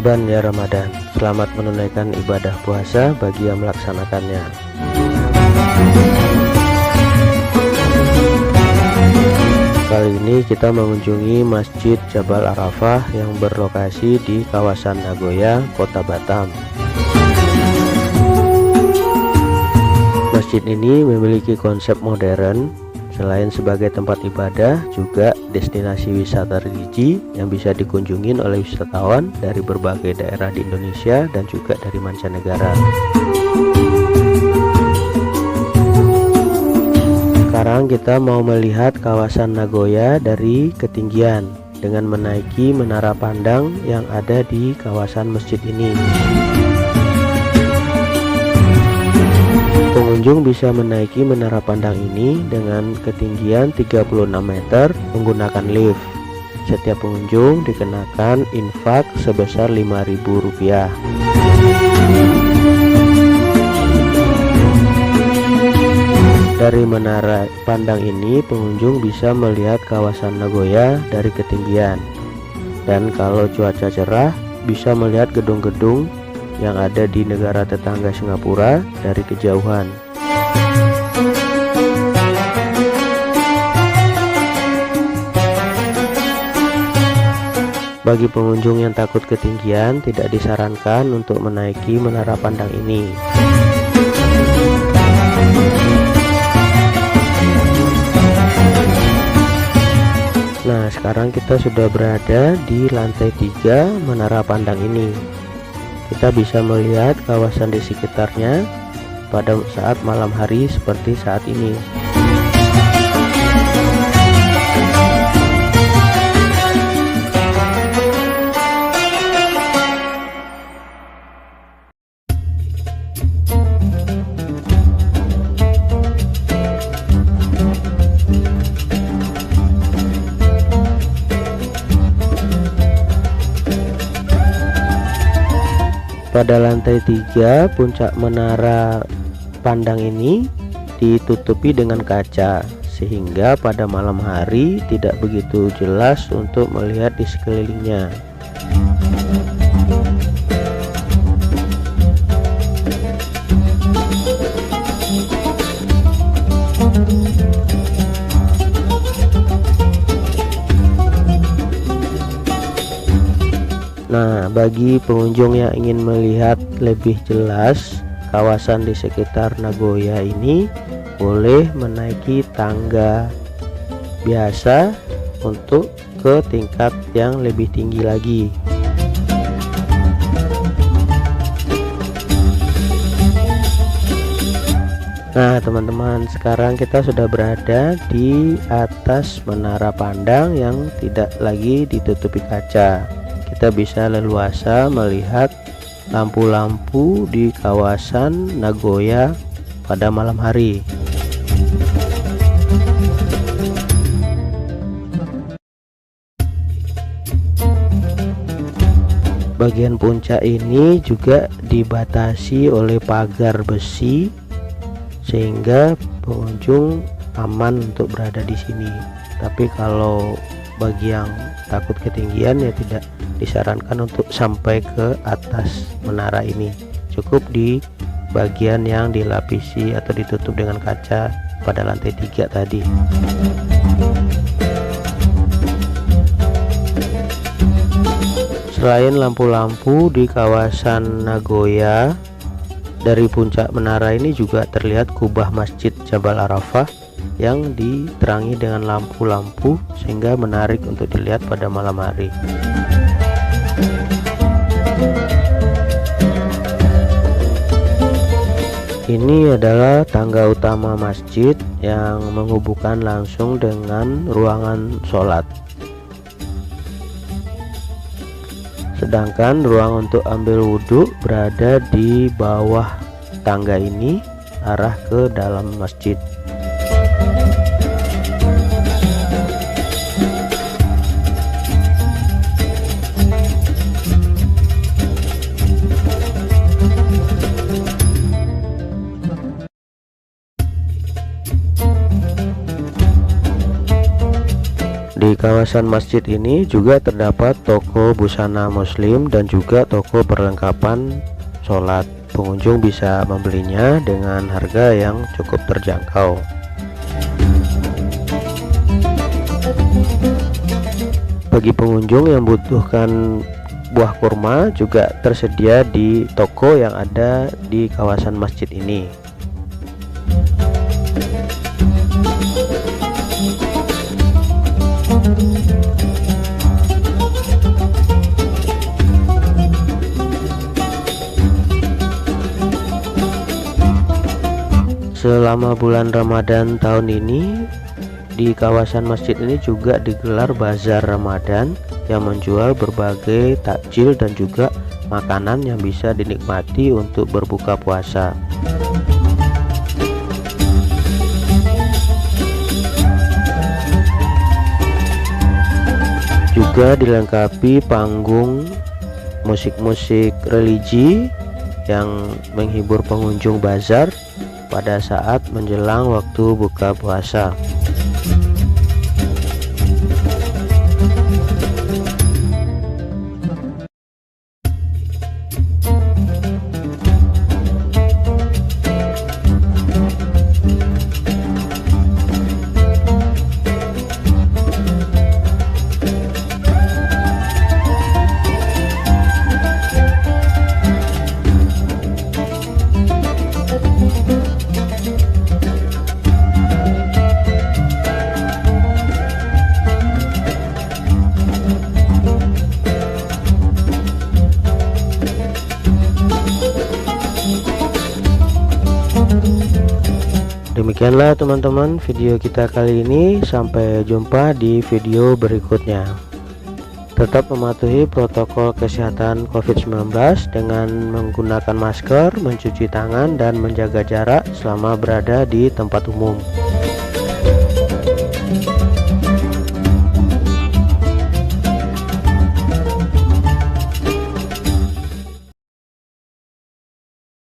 Marhaban ya Ramadan. Selamat menunaikan ibadah puasa bagi yang melaksanakannya. Kali ini kita mengunjungi Masjid Jabal Arafah yang berlokasi di kawasan Nagoya, Kota Batam. Masjid ini memiliki konsep modern. Selain sebagai tempat ibadah, juga destinasi wisata religi yang bisa dikunjungi oleh wisatawan dari berbagai daerah di Indonesia dan juga dari mancanegara. Sekarang kita mau melihat kawasan Nagoya dari ketinggian dengan menaiki menara pandang yang ada di kawasan masjid ini. Pengunjung bisa menaiki menara pandang ini dengan ketinggian 36 meter menggunakan lift. Setiap pengunjung dikenakan infak sebesar Rp5.000. Dari menara pandang ini pengunjung bisa melihat kawasan Nagoya dari ketinggian. Dan kalau cuaca cerah bisa melihat gedung-gedung yang ada di negara tetangga Singapura dari kejauhan. Bagi pengunjung yang takut ketinggian, tidak disarankan untuk menaiki menara pandang ini. Nah, sekarang kita sudah berada di lantai 3 menara pandang ini. Kita bisa melihat kawasan di sekitarnya pada saat malam hari seperti saat ini. Pada lantai 3 puncak menara pandang ini ditutupi dengan kaca, sehingga pada malam hari tidak begitu jelas untuk melihat di sekelilingnya. Nah, bagi pengunjung yang ingin melihat lebih jelas kawasan di sekitar Nagoya ini, boleh menaiki tangga biasa untuk ke tingkat yang lebih tinggi lagi. Nah teman-teman, sekarang kita sudah berada di atas menara pandang yang tidak lagi ditutupi kaca. Kita bisa leluasa melihat lampu-lampu di kawasan Nagoya pada malam hari. Bagian puncak ini juga dibatasi oleh pagar besi sehingga pengunjung aman untuk berada di sini. Tapi kalau bagi yang takut ketinggian ya tidak disarankan untuk sampai ke atas menara ini. Cukup di bagian yang dilapisi atau ditutup dengan kaca pada lantai 3 tadi. Selain lampu-lampu di kawasan Nagoya, dari puncak menara ini juga terlihat kubah Masjid Jabal Arafah yang diterangi dengan lampu-lampu sehingga menarik untuk dilihat pada malam hari. Ini adalah tangga utama masjid yang menghubungkan langsung dengan ruangan sholat. Sedangkan ruang untuk ambil wudhu berada di bawah tangga ini, arah ke dalam masjid. Di kawasan masjid ini juga terdapat toko busana muslim dan juga toko perlengkapan sholat. Pengunjung bisa membelinya dengan harga yang cukup terjangkau. Bagi pengunjung yang membutuhkan buah kurma juga tersedia di toko yang ada di kawasan masjid ini. Selama bulan Ramadan tahun ini, di kawasan masjid ini juga digelar bazar Ramadan yang menjual berbagai takjil dan juga makanan yang bisa dinikmati untuk berbuka puasa. Juga dilengkapi panggung musik-musik religi yang menghibur pengunjung bazar pada saat menjelang waktu buka puasa. Demikianlah teman-teman video kita kali ini, sampai jumpa di video berikutnya. Tetap mematuhi protokol kesehatan COVID-19 dengan menggunakan masker, mencuci tangan, dan menjaga jarak selama berada di tempat umum.